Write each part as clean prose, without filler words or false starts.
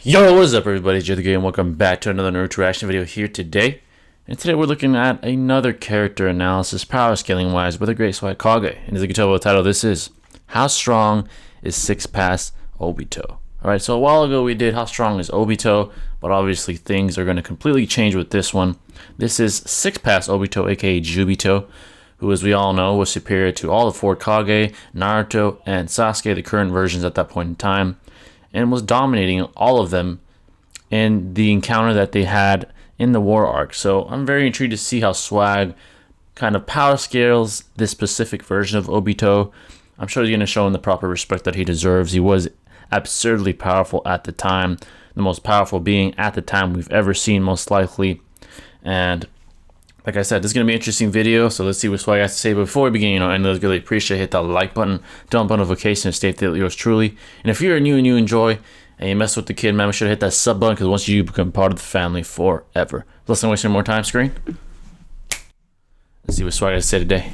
Yo, what is up everybody, Jay the Game, and welcome back to another Naruto reaction video here today. And today we're looking at another character analysis, power scaling wise, with a great Swagkage. And as you can tell by the title, this is How Strong is 6 Pass Obito? Alright, so a while ago we did How Strong is Obito, but obviously things are going to completely change with this one. This is 6 Pass Obito, aka Jubito, who, as we all know, was superior to all the 4 Kage, Naruto, and Sasuke, the current versions at that point in time, and was dominating all of them in the encounter that they had in the war arc. So I'm very intrigued to see how Swag kind of power scales this specific version of Obito. I'm sure he's going to show him the proper respect that he deserves. He was absurdly powerful at the time, the most powerful being at the time we've ever seen, most likely. And like I said, this is going to be an interesting video, so let's see what Swag has to say. But before we begin, I really appreciate it. Hit that like button, turn on notifications, stay there yours truly. And if you're new and you enjoy and you mess with the kid, man, make sure to hit that sub button, because once you become part of the family forever. Let's not waste any more time, screen. Let's see what Swag has to say today.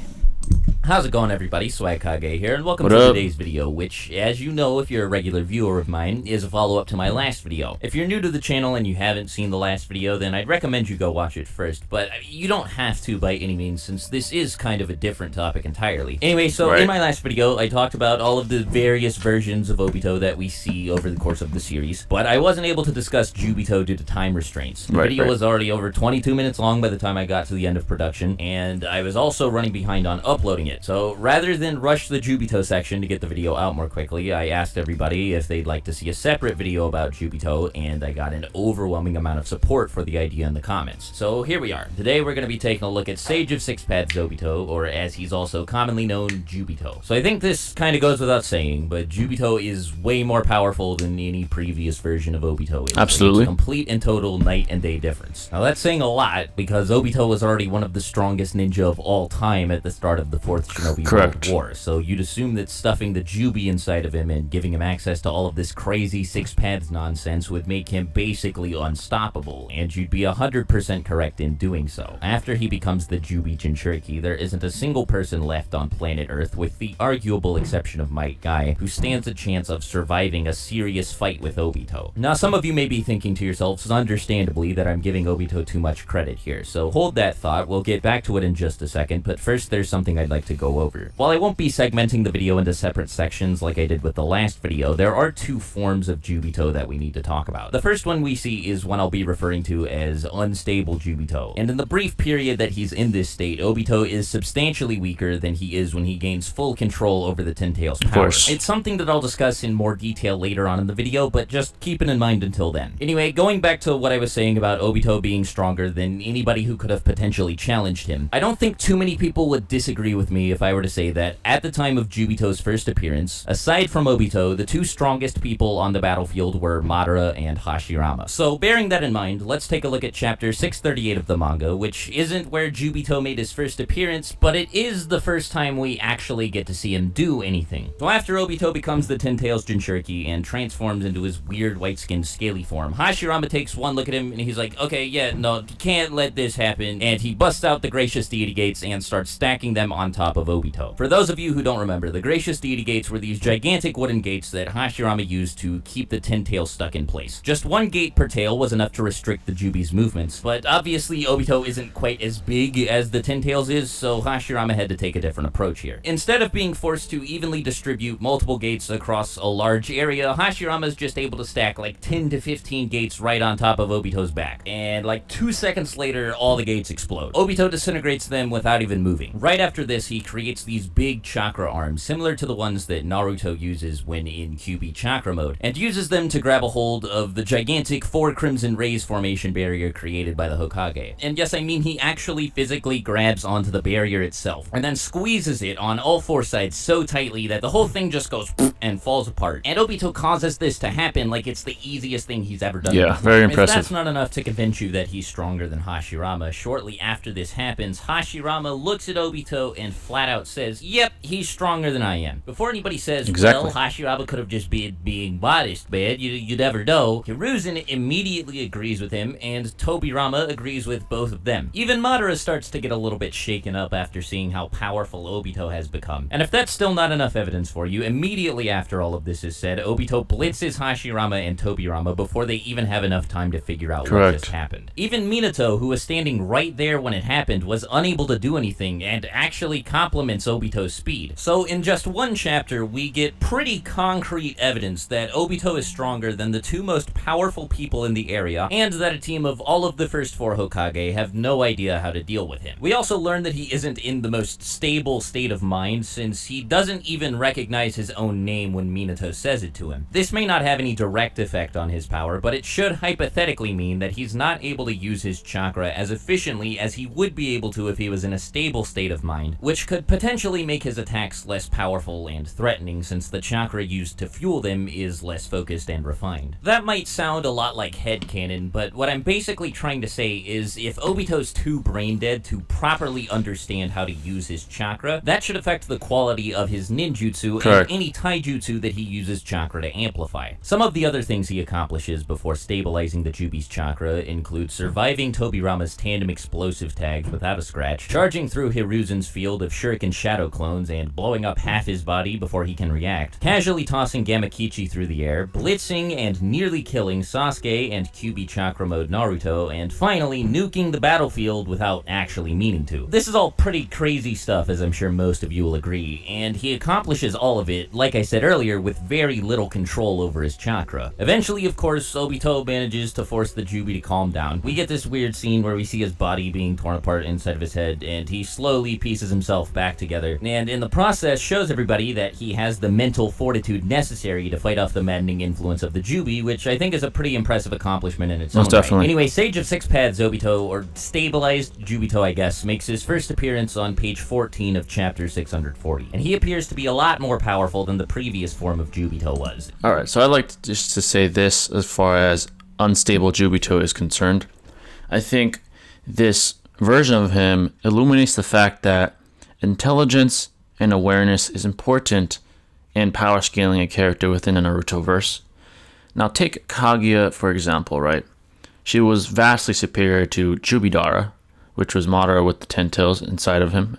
How's it going, everybody? Swagkage here, and welcome to today's video, which, as you know, if you're a regular viewer of mine, is a follow-up to my last video. If you're new to the channel and you haven't seen the last video, then I'd recommend you go watch it first, but you don't have to by any means, since this is kind of a different topic entirely. Anyway, so in my last video, I talked about all of the various versions of Obito that we see over the course of the series, but I wasn't able to discuss Jubito due to time restraints. The video was already over 22 minutes long by the time I got to the end of production, and I was also running behind on uploading it. So rather than rush the Jubito section to get the video out more quickly, I asked everybody if they'd like to see a separate video about Jubito, and I got an overwhelming amount of support for the idea in the comments. So here we are. Today we're going to be taking a look at Sage of 6 Paths Obito, or as he's also commonly known, Jubito. So I think this kind of goes without saying, but Jubito is way more powerful than any previous version of Obito is. Absolutely. It's a complete and total night and day difference. Now that's saying a lot, because Obito was already one of the strongest ninja of all time at the start of the 4th Shinobi World War, so you'd assume that stuffing the Jubi inside of him and giving him access to all of this crazy 6 paths nonsense would make him basically unstoppable, and you'd be 100% correct in doing so. After he becomes the Jubi Jinchuriki, there isn't a single person left on planet Earth, with the arguable exception of Might Guy, who stands a chance of surviving a serious fight with Obito. Now, some of you may be thinking to yourselves, understandably, that I'm giving Obito too much credit here, so hold that thought. We'll get back to it in just a second, but first there's something I'd like to go over. While I won't be segmenting the video into separate sections like I did with the last video, there are 2 forms of Jubito that we need to talk about. The first one we see is one I'll be referring to as unstable Jubito, and in the brief period that he's in this state, Obito is substantially weaker than he is when he gains full control over the Ten Tails power. It's something that I'll discuss in more detail later on in the video, but just keep it in mind until then. Anyway, going back to what I was saying about Obito being stronger than anybody who could have potentially challenged him, I don't think too many people would disagree with me if I were to say that at the time of Jubito's first appearance, aside from Obito, the 2 strongest people on the battlefield were Madara and Hashirama. So bearing that in mind, let's take a look at chapter 638 of the manga, which isn't where Jubito made his first appearance, but it is the first time we actually get to see him do anything. So after Obito becomes the Ten Tails Jinchuriki and transforms into his weird white-skinned scaly form, Hashirama takes one look at him and he's like, okay, yeah, no, you can't let this happen, and he busts out the Gracious Deity Gates and starts stacking them on top of Obito. For those of you who don't remember, the Gracious Deity Gates were these gigantic wooden gates that Hashirama used to keep the 10 tails stuck in place. Just 1 gate per tail was enough to restrict the Jubi's movements, but obviously Obito isn't quite as big as the 10 tails is, so Hashirama had to take a different approach here. Instead of being forced to evenly distribute multiple gates across a large area, Hashirama's just able to stack like 10 to 15 gates right on top of Obito's back, and like 2 seconds later, all the gates explode. Obito disintegrates them without even moving. Right after this, he creates these big chakra arms, similar to the ones that Naruto uses when in QB chakra mode, and uses them to grab a hold of the gigantic 4 Crimson Rays formation barrier created by the Hokage. And yes, I mean he actually physically grabs onto the barrier itself, and then squeezes it on all 4 sides so tightly that the whole thing just goes and falls apart. And Obito causes this to happen like it's the easiest thing he's ever done. Yeah, very impressive. If that's not enough to convince you that he's stronger than Hashirama, shortly after this happens, Hashirama looks at Obito and flat out says, yep, he's stronger than I am. Before anybody says, Exactly. well, Hashirama could have just been being modest, man, you never know, Hiruzen immediately agrees with him, and Tobirama agrees with both of them. Even Madara starts to get a little bit shaken up after seeing how powerful Obito has become. And if that's still not enough evidence for you, immediately after all of this is said, Obito blitzes Hashirama and Tobirama before they even have enough time to figure out what just happened. Even Minato, who was standing right there when it happened, was unable to do anything and actually compliments Obito's speed. So in just one chapter, we get pretty concrete evidence that Obito is stronger than the two most powerful people in the area, and that a team of all of the first four Hokage have no idea how to deal with him. We also learn that he isn't in the most stable state of mind, since he doesn't even recognize his own name when Minato says it to him. This may not have any direct effect on his power, but it should hypothetically mean that he's not able to use his chakra as efficiently as he would be able to if he was in a stable state of mind, which could potentially make his attacks less powerful and threatening, since the chakra used to fuel them is less focused and refined. That might sound a lot like headcanon, but what I'm basically trying to say is if Obito's too brain dead to properly understand how to use his chakra, that should affect the quality of his ninjutsu and any taijutsu that he uses chakra to amplify. Some of the other things he accomplishes before stabilizing the Jubi's chakra include surviving Tobirama's tandem explosive tags without a scratch, charging through Hiruzen's field of shuriken shadow clones and blowing up half his body before he can react, casually tossing Gamakichi through the air, blitzing and nearly killing Sasuke and Kyuubi chakra mode Naruto, and finally nuking the battlefield without actually meaning to. This is all pretty crazy stuff, as I'm sure most of you will agree, and he accomplishes all of it, like I said earlier, with very little control over his chakra. Eventually, of course, Obito manages to force the Jubi to calm down. We get this weird scene where we see his body being torn apart inside of his head, and he slowly pieces himself back together, and in the process shows everybody that he has the mental fortitude necessary to fight off the maddening influence of the Jubi, which I think is a pretty impressive accomplishment in its own right. Anyway, Sage of Six Paths Obito, or Stabilized Jubito I guess, makes his first appearance on page 14 of chapter 640, and he appears to be a lot more powerful than the previous form of Jubito was. Alright, so I'd like just to say this as far as unstable Jubito is concerned. I think this version of him illuminates the fact that intelligence and awareness is important in power scaling a character within a Naruto verse. Now take Kaguya for example, right? She was vastly superior to Jubidara, which was Madara with the 10 tails inside of him.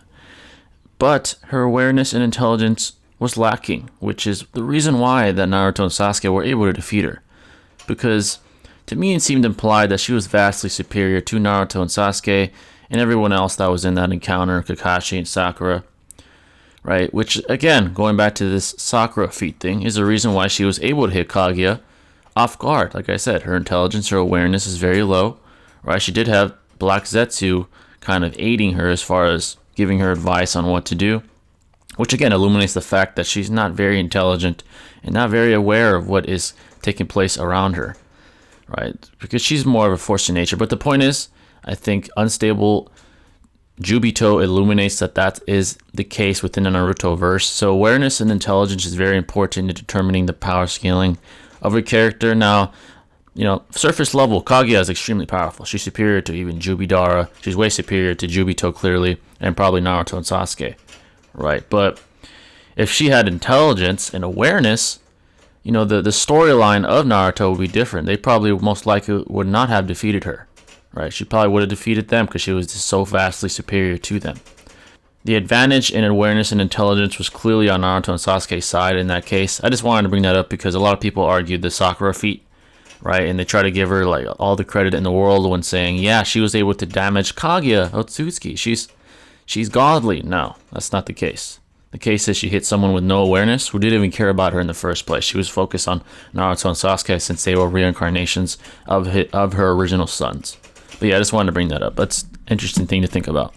But her awareness and intelligence was lacking, which is the reason why that Naruto and Sasuke were able to defeat her. Because to me it seemed implied that she was vastly superior to Naruto and Sasuke and everyone else that was in that encounter, Kakashi and Sakura. Right, which again, going back to this Sakura feat thing, is the reason why she was able to hit Kaguya off guard. Like I said, her intelligence, her awareness is very low. Right, she did have Black Zetsu kind of aiding her as far as giving her advice on what to do, which again illuminates the fact that she's not very intelligent and not very aware of what is taking place around her. Right, because she's more of a force of nature. But the point is, I think unstable Jubito illuminates that is the case within the Naruto verse. So awareness and intelligence is very important in determining the power scaling of a character. Now, you know, surface level, Kaguya is extremely powerful. She's superior to even Jubidara. She's way superior to Jubito clearly, and probably Naruto and Sasuke, right? But if she had intelligence and awareness, you know, the storyline of Naruto would be different. They probably most likely would not have defeated her. Right, she probably would have defeated them because she was just so vastly superior to them. The advantage in awareness and intelligence was clearly on Naruto and Sasuke's side in that case. I just wanted to bring that up because a lot of people argued the Sakura feat, right? And they try to give her like all the credit in the world when saying, yeah, she was able to damage Kaguya Otsutsuki. She's godly. No, that's not the case. The case is she hit someone with no awareness who didn't even care about her in the first place. She was focused on Naruto and Sasuke since they were reincarnations of her original sons. But yeah, I just wanted to bring that up. That's an interesting thing to think about.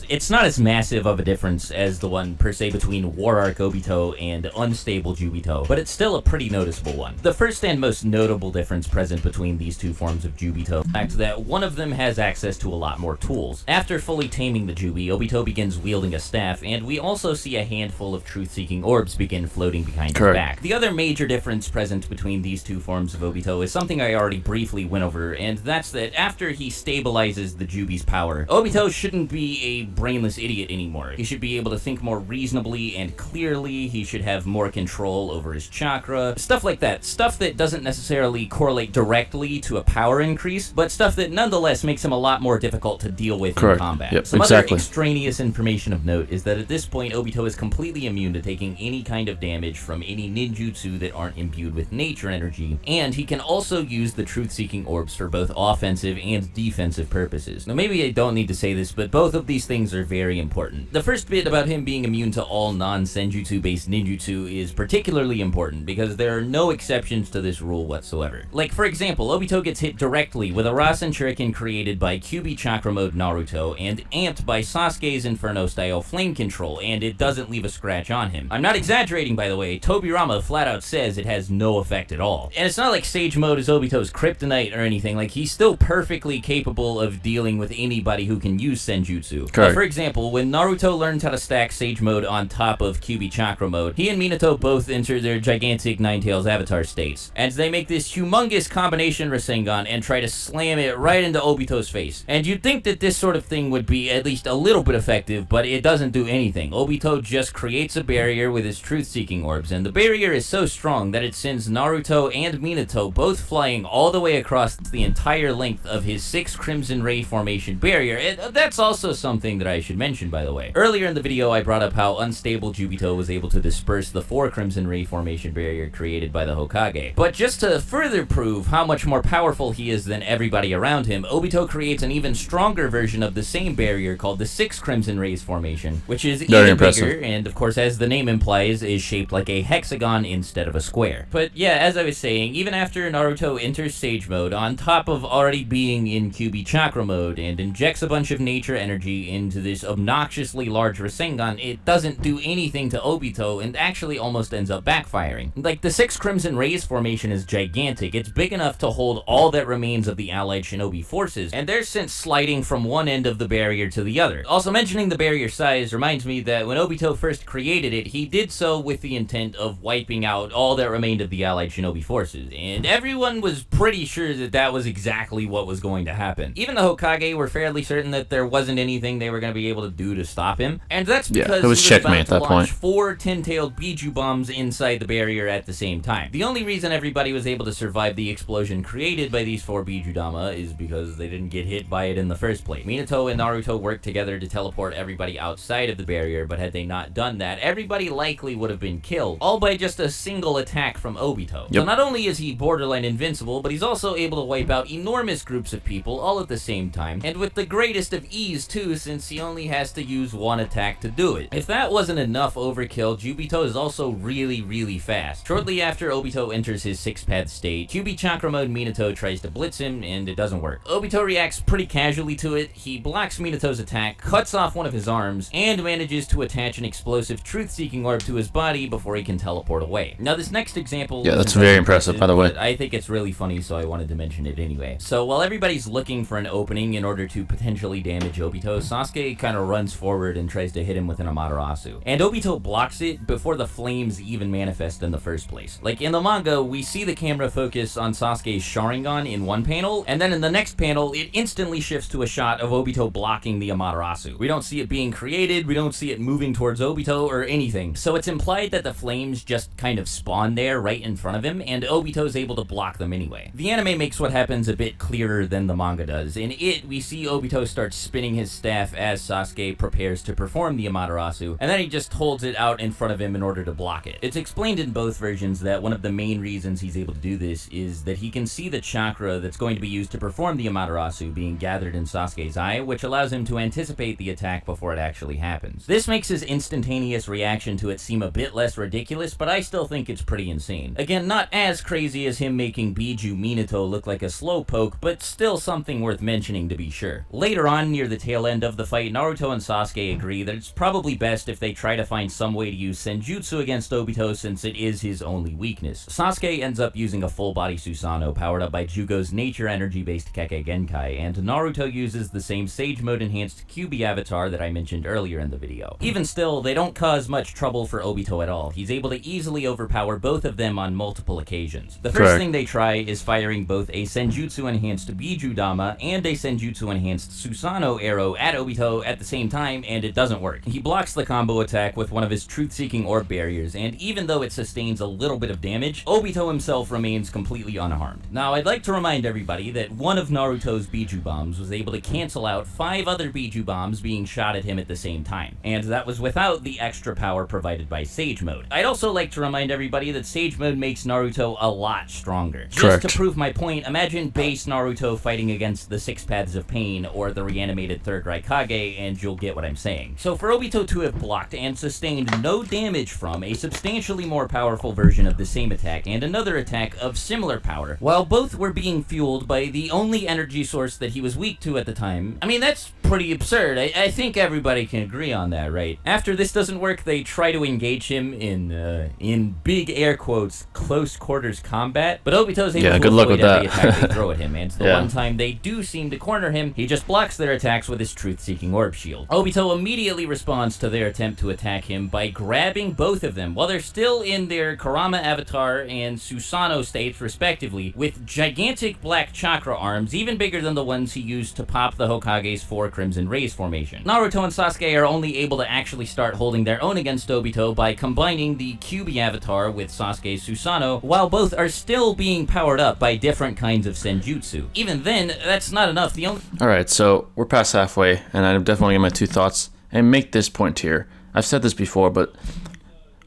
It's not as massive of a difference as the one, per se, between War Arc Obito and Unstable Jubito, but it's still a pretty noticeable one. The first and most notable difference present between these two forms of Jubito is the fact that one of them has access to a lot more tools. After fully taming the Jubi, Obito begins wielding a staff, and we also see a handful of truth-seeking orbs begin floating behind his back. The other major difference present between these two forms of Obito is something I already briefly went over, and that's that after he stabilizes the Jubi's power, Obito shouldn't be a brainless idiot anymore. He should be able to think more reasonably and clearly. He should have more control over his chakra. Stuff like that. Stuff that doesn't necessarily correlate directly to a power increase, but stuff that nonetheless makes him a lot more difficult to deal with in combat. Yep, Some exactly. other extraneous information of note is that at this point, Obito is completely immune to taking any kind of damage from any ninjutsu that aren't imbued with nature energy, and he can also use the truth-seeking orbs for both offensive and defensive purposes. Now, maybe I don't need to say this, but both of these things are very important. The first bit about him being immune to all non-senjutsu-based ninjutsu is particularly important because there are no exceptions to this rule whatsoever. Like, for example, Obito gets hit directly with a Rasen Shuriken created by QB Chakra Mode Naruto and amped by Sasuke's Inferno-style flame control, and it doesn't leave a scratch on him. I'm not exaggerating, by the way. Tobirama flat out says it has no effect at all. And it's not like Sage Mode is Obito's kryptonite or anything. Like, he's still perfectly capable of dealing with anybody who can use Senjutsu. For example, when Naruto learned how to stack Sage Mode on top of QB Chakra Mode, he and Minato both enter their gigantic Ninetales avatar states, and they make this humongous combination Rasengan and try to slam it right into Obito's face. And you'd think that this sort of thing would be at least a little bit effective, but it doesn't do anything. Obito just creates a barrier with his truth-seeking orbs, and the barrier is so strong that it sends Naruto and Minato both flying all the way across the entire length of his 6 Crimson Ray formation barrier. That's also something that I should mention, by the way. Earlier in the video, I brought up how unstable Jubito was able to disperse the 4 Crimson Ray formation barrier created by the Hokage. But just to further prove how much more powerful he is than everybody around him, Obito creates an even stronger version of the same barrier called the 6 Crimson Rays formation, which is even bigger, and of course, as the name implies, is shaped like a hexagon instead of a square. But yeah, as I was saying, even after Naruto enters Sage Mode, on top of already being in QB Chakra Mode, and injects a bunch of nature energy into this obnoxiously large Rasengan, it doesn't do anything to Obito, and actually almost ends up backfiring. Like, the 6 Crimson Rays formation is gigantic. It's big enough to hold all that remains of the allied shinobi forces, and they're sent sliding from one end of the barrier to the other. Also, mentioning the barrier size reminds me that when Obito first created it, he did so with the intent of wiping out all that remained of the allied shinobi forces, and everyone was pretty sure that that was exactly what was going to happen. Even the Hokage were fairly certain that there wasn't anything they were going to be able to do to stop him, and that's because it was checkmate at that point. 4 ten-tailed Biju bombs inside the barrier at the same time. The only reason everybody was able to survive the explosion created by these 4 Biju Dama is because they didn't get hit by it in the first place. Minato and Naruto worked together to teleport everybody outside of the barrier, but had they not done that, everybody likely would have been killed, all by just a single attack from Obito. So not only is he borderline invincible, but he's also able to wipe out enormous groups of people all at the same time, and with the greatest of ease too, since he only has to use one attack to do it. If that wasn't enough overkill, Jubito is also really fast. Shortly after Obito enters his 6-path state, QB Chakra Mode Minato tries to blitz him, and it doesn't work. Obito reacts pretty casually to it. He blocks Minato's attack, cuts off one of his arms, and manages to attach an explosive truth-seeking orb to his body before he can teleport away. Now, this next example... Yeah, that's very impressive, by the way. I think it's really funny, so I wanted to mention it anyway. So, while everybody's looking for an opening in order to potentially damage Obito, Sasuke kind of runs forward and tries to hit him with an Amaterasu. And Obito blocks it before the flames even manifest in the first place. Like, in the manga, we see the camera focus on Sasuke's Sharingan in one panel, and then in the next panel, it instantly shifts to a shot of Obito blocking the Amaterasu. We don't see it being created, we don't see it moving towards Obito or anything. So it's implied that the flames just kind of spawn there right in front of him, and Obito's able to block them anyway. The anime makes what happens a bit clearer than the manga does. In it, we see Obito start spinning his staff as Sasuke prepares to perform the Amaterasu, and then he just holds it out in front of him in order to block it. It's explained in both versions that one of the main reasons he's able to do this is that he can see the chakra that's going to be used to perform the Amaterasu being gathered in Sasuke's eye, which allows him to anticipate the attack before it actually happens. This makes his instantaneous reaction to it seem a bit less ridiculous, but I still think it's pretty insane. Again, not as crazy as him making Biju Minato look like a slowpoke, but still something worth mentioning to be sure. Later on, near the tail end of the fight, Naruto and Sasuke agree that it's probably best if they try to find some way to use Senjutsu against Obito since it is his only weakness. Sasuke ends up using a full-body Susanoo powered up by Jugo's nature energy-based Kekkei Genkai, and Naruto uses the same Sage Mode enhanced QB avatar that I mentioned earlier in the video. Even still, they don't cause much trouble for Obito at all. He's able to easily overpower both of them on multiple occasions. The first thing they try is firing both a Senjutsu enhanced Biju Dama and a Senjutsu enhanced Susanoo arrow at Obito Obito at the same time, and it doesn't work. He blocks the combo attack with one of his truth-seeking orb barriers, and even though it sustains a little bit of damage, Obito himself remains completely unharmed. Now, I'd like to remind everybody that one of Naruto's Biju bombs was able to cancel out 5 other Biju bombs being shot at him at the same time, and that was without the extra power provided by Sage Mode. I'd also like to remind everybody that Sage Mode makes Naruto a lot stronger. Correct. Just to prove my point, imagine base Naruto fighting against the 6 Paths of Pain or the reanimated 3rd Raikage, and you'll get what I'm saying. So for Obito to have blocked and sustained no damage from a substantially more powerful version of the same attack and another attack of similar power, while both were being fueled by the only energy source that he was weak to at the time, I mean, that's pretty absurd. I think everybody can agree on that, right? After this doesn't work, they try to engage him in big air quotes, close quarters combat, but Obito's able to avoid every attack they throw at him, and the one time they do seem to corner him, he just blocks their attacks with his truth-seeking orb shield. Obito immediately responds to their attempt to attack him by grabbing both of them while they're still in their Kurama avatar and Susanoo states respectively, with gigantic black chakra arms even bigger than the ones he used to pop the Hokage's 4 Crimson Rays formation. Naruto and Sasuke are only able to actually start holding their own against Obito by combining the Kyuubi avatar with Sasuke's Susanoo, while both are still being powered up by different kinds of senjutsu. Even then, that's not enough. Alright, so we're past halfway, and I definitely get my 2 thoughts, and make this point here. I've said this before, but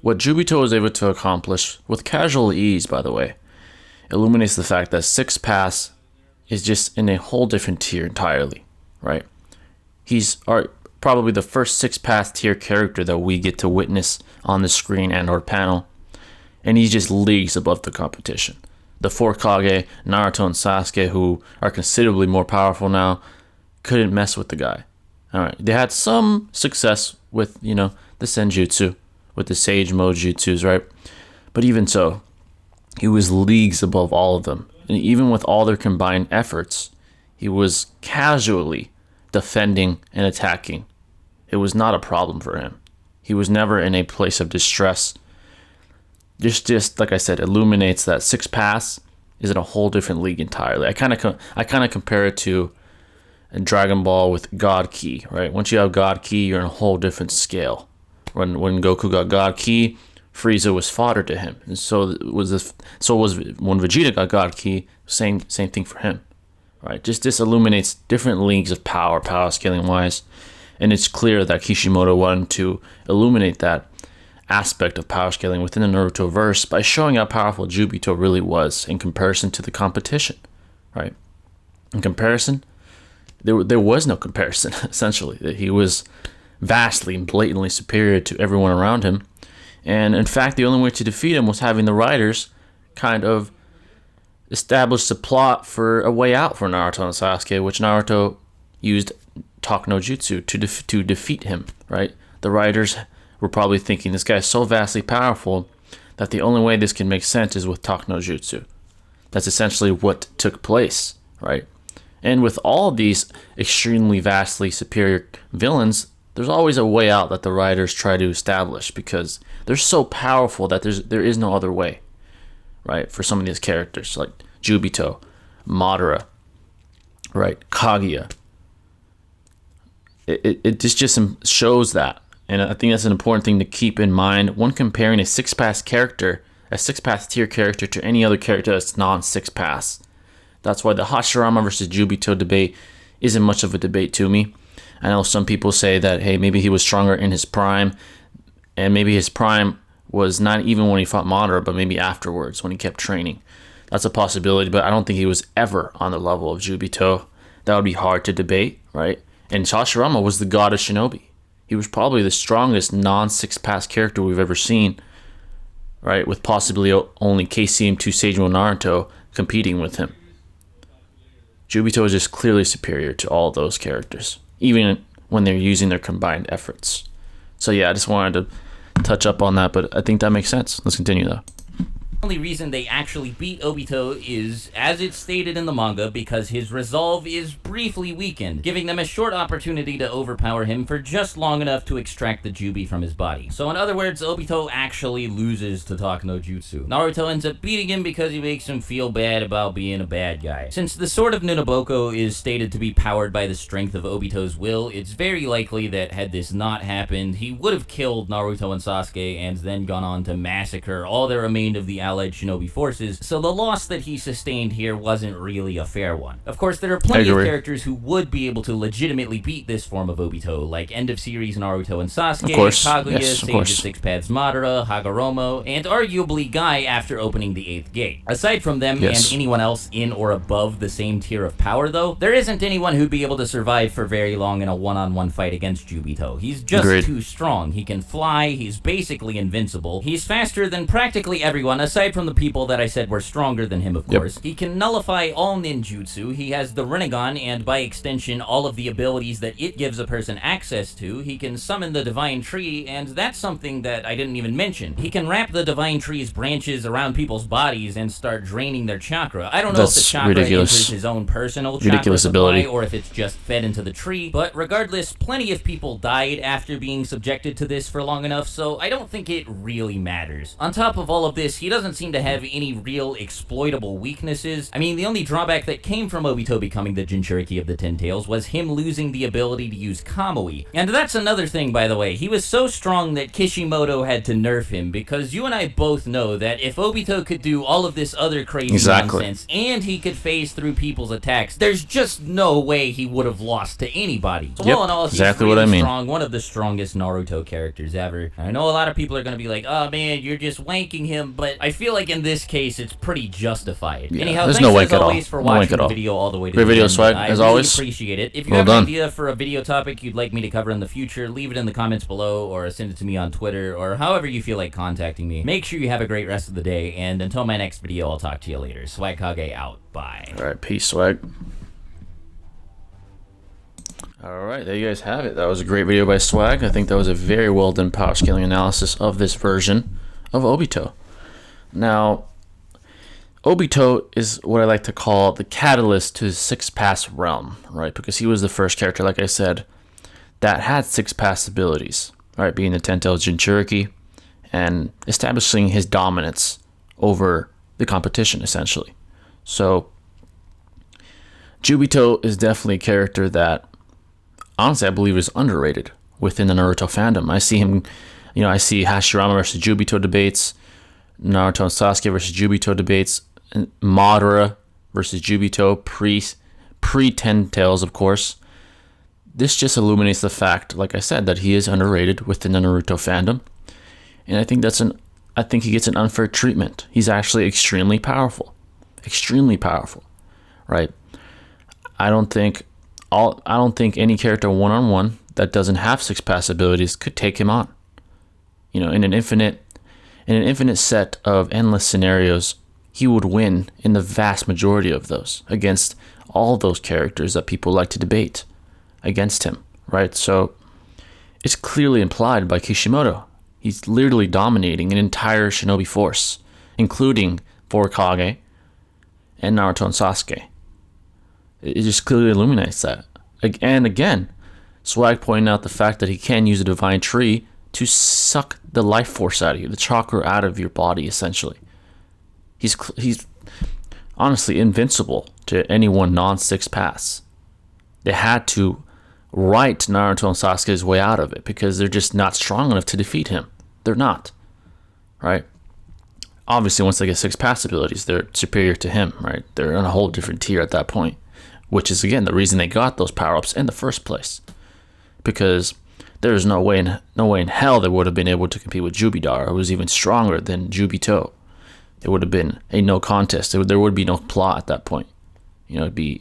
what Obito was able to accomplish, with casual ease, by the way, illuminates the fact that 6 Paths is just in a whole different tier entirely, right? He's probably the first 6 Path tier character that we get to witness on the screen and or panel, and he's just leagues above the competition. The 4 Kage, Naruto and Sasuke, who are considerably more powerful now, couldn't mess with the guy. Alright, they had some success with, the senjutsu, with the Sage Mode jutsus, right? But even so, he was leagues above all of them. And even with all their combined efforts, he was casually defending and attacking. It was not a problem for him. He was never in a place of distress. Just like I said, illuminates that 6 Paths is in a whole different league entirely. I kind of compare it to Dragon Ball with God Ki, right? Once you have God Ki, you're in a whole different scale. When Goku got God Ki, Frieza was fodder to him, and so was when Vegeta got God Ki. Same thing for him, right? Just this illuminates different leagues of power scaling wise, and it's clear that Kishimoto wanted to illuminate that aspect of power scaling within the Naruto verse by showing how powerful Obito really was in comparison to the competition, right? In comparison, there was no comparison. Essentially, he was vastly and blatantly superior to everyone around him. And in fact, the only way to defeat him was having the writers kind of establish the plot for a way out for Naruto and Sasuke, which Naruto used Talk no Jutsu to defeat him, right? The writers were probably thinking, this guy is so vastly powerful that the only way this can make sense is with Talk no Jutsu. That's essentially what took place, right? And with all of these extremely vastly superior villains, there's always a way out that the writers try to establish because they're so powerful that there is no other way, right? For some of these characters like Obito, Madara, right? Kaguya. It just shows that, and I think that's an important thing to keep in mind when comparing a 6 Path character, a 6 Path tier character, to any other character that's non-6 Paths. That's why the Hashirama versus Obito debate isn't much of a debate to me. I know some people say that, hey, maybe he was stronger in his prime, and maybe his prime was not even when he fought Madara, but maybe afterwards when he kept training. That's a possibility, but I don't think he was ever on the level of Obito. That would be hard to debate, right? And Hashirama was the god of shinobi. He was probably the strongest non-6 Path character we've ever seen, right? With possibly only KCM2 Seijun Naruto competing with him. Obito is just clearly superior to all those characters, even when they're using their combined efforts. So yeah, I just wanted to touch up on that, but I think that makes sense. Let's continue though. The only reason they actually beat Obito is, as it's stated in the manga, because his resolve is briefly weakened, giving them a short opportunity to overpower him for just long enough to extract the Jubi from his body. So in other words, Obito actually loses to Talk no Jutsu. Naruto ends up beating him because he makes him feel bad about being a bad guy. Since the Sword of Nunoboko is stated to be powered by the strength of Obito's will, it's very likely that had this not happened, he would have killed Naruto and Sasuke and then gone on to massacre all that remained of the allied shinobi forces, so the loss that he sustained here wasn't really a fair one. Of course, there are plenty of characters who would be able to legitimately beat this form of Obito, like end-of-series Naruto and Sasuke, Kaguya, Sage of Six Paths Madara, Hagoromo, and arguably Guy after opening the 8th gate. Aside from them and anyone else in or above the same tier of power, though, there isn't anyone who'd be able to survive for very long in a one-on-one fight against Jubito. He's just too strong. He can fly, he's basically invincible, he's faster than practically everyone, aside from the people that I said were stronger than him, of course. He can nullify all ninjutsu, he has the Rinnegan, and by extension, all of the abilities that it gives a person access to. He can summon the Divine Tree, and that's something that I didn't even mention. He can wrap the Divine Tree's branches around people's bodies and start draining their chakra. I don't know if the chakra enters his own personal chakra supply, or if it's just fed into the tree, but regardless, plenty of people died after being subjected to this for long enough, so I don't think it really matters. On top of all of this, he doesn't seem to have any real exploitable weaknesses. I mean, the only drawback that came from Obito becoming the Jinchuriki of the Ten Tails was him losing the ability to use Kamui. And that's another thing, by the way. He was so strong that Kishimoto had to nerf him, because you and I both know that if Obito could do all of this other crazy nonsense, and he could phase through people's attacks, there's just no way he would have lost to anybody. So all in all, he's really strong, one of the strongest Naruto characters ever. I know a lot of people are going to be like, oh man, you're just wanking him, but I feel like in this case, it's pretty justified. Anyhow, there's thanks no as always for watching the video all the way to the end. Swag, I as really always. Appreciate it. If you have an idea for a video topic you'd like me to cover in the future, leave it in the comments below, or send it to me on Twitter, or however you feel like contacting me. Make sure you have a great rest of the day, and until my next video, I'll talk to you later. Swagkage out. Bye. Alright, peace, Swag. Alright, there you guys have it. That was a great video by Swag. I think that was a very well done power scaling analysis of this version of Obito. Now, Obito is what I like to call the catalyst to his Six Paths realm, right? Because he was the first character, like I said, that had Six Paths abilities, right? Being the Ten-Tailed Jinchuriki and establishing his dominance over the competition, essentially. So, Jubito is definitely a character that, honestly, I believe is underrated within the Naruto fandom. I see him, I see Hashirama versus Jubito debates, Naruto and Sasuke versus Jubito debates, Madara versus Jubito, pre Ten-Tails, of course. This just illuminates the fact, like I said, that he is underrated within the Naruto fandom, and I think he gets an unfair treatment. He's actually extremely powerful, right? I don't think any character one-on-one that doesn't have Six Paths abilities could take him on. In an infinite set of endless scenarios, he would win in the vast majority of those against all those characters that people like to debate against him, right? So it's clearly implied by Kishimoto. He's literally dominating an entire shinobi force, including Swagkage and Naruto and Sasuke. It just clearly illuminates that. And again, Swag pointing out the fact that he can use a divine tree to suck the life force out of you, the chakra out of your body, essentially. He's honestly invincible to anyone non-Six Paths. They had to write Naruto and Sasuke's way out of it because they're just not strong enough to defeat him. They're not, right? Obviously, once they get Six Paths abilities, they're superior to him, right? They're on a whole different tier at that point, which is, again, the reason they got those power-ups in the first place. Because there's no way in hell they would have been able to compete with Jubidar, who was even stronger than Jubito. It would have been a no contest. There would be no plot at that point. It'd be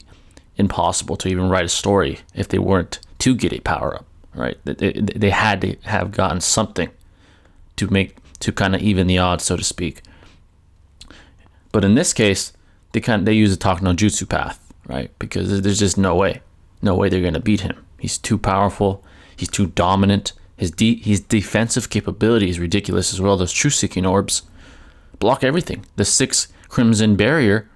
impossible to even write a story if they weren't to get a power-up, right? They had to have gotten something to kind of even the odds, so to speak. But in this case, they use the Talk no Jutsu path, right? Because there's just no way they're going to beat him. He's too powerful. He's too dominant. His defensive capability is ridiculous as well. Those true seeking orbs. block everything. The 6 Crimson Barrier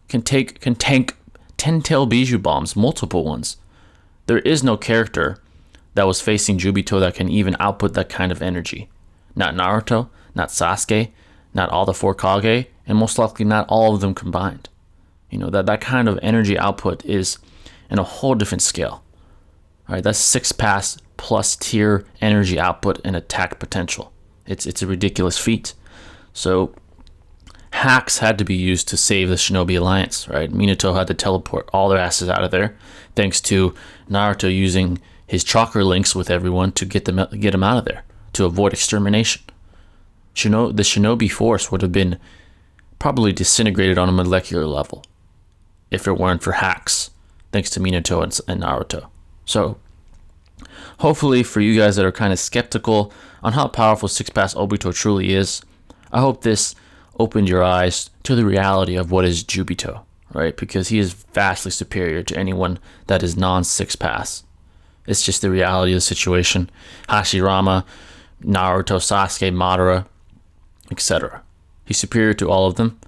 can tank 10-tail Bijou bombs, multiple ones. There is no character that was facing Obito that can even output that kind of energy. Not Naruto, not Sasuke, not all the 4 Kage, and most likely not all of them combined. You know, that kind of energy output is in a whole different scale. All right, that's 6 pass plus tier energy output and attack potential. It's a ridiculous feat. So hacks had to be used to save the Shinobi Alliance, right? Minato had to teleport all their asses out of there, thanks to Naruto using his chakra links with everyone to get them out of there, to avoid extermination. The Shinobi force would have been probably disintegrated on a molecular level if it weren't for hacks, thanks to Minato and Naruto. So hopefully for you guys that are kind of skeptical on how powerful 6-pass Obito truly is, I hope this opened your eyes to the reality of what is Obito, right? Because he is vastly superior to anyone that is non-6-pass. It's just the reality of the situation. Hashirama, Naruto, Sasuke, Madara, etc. He's superior to all of them.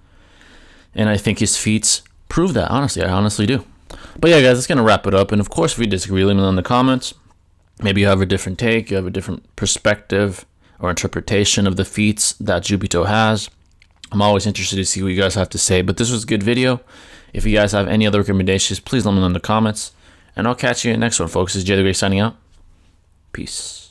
And I think his feats prove that, honestly. I honestly do. But yeah, guys, that's going to wrap it up. And of course, if you disagree, leave me in the comments. Maybe you have a different take, you have a different perspective or interpretation of the feats that Obito has. I'm always interested to see what you guys have to say. But this was a good video. If you guys have any other recommendations, please let me know in the comments. And I'll catch you in the next one, folks. This is Jay the Great signing out. Peace.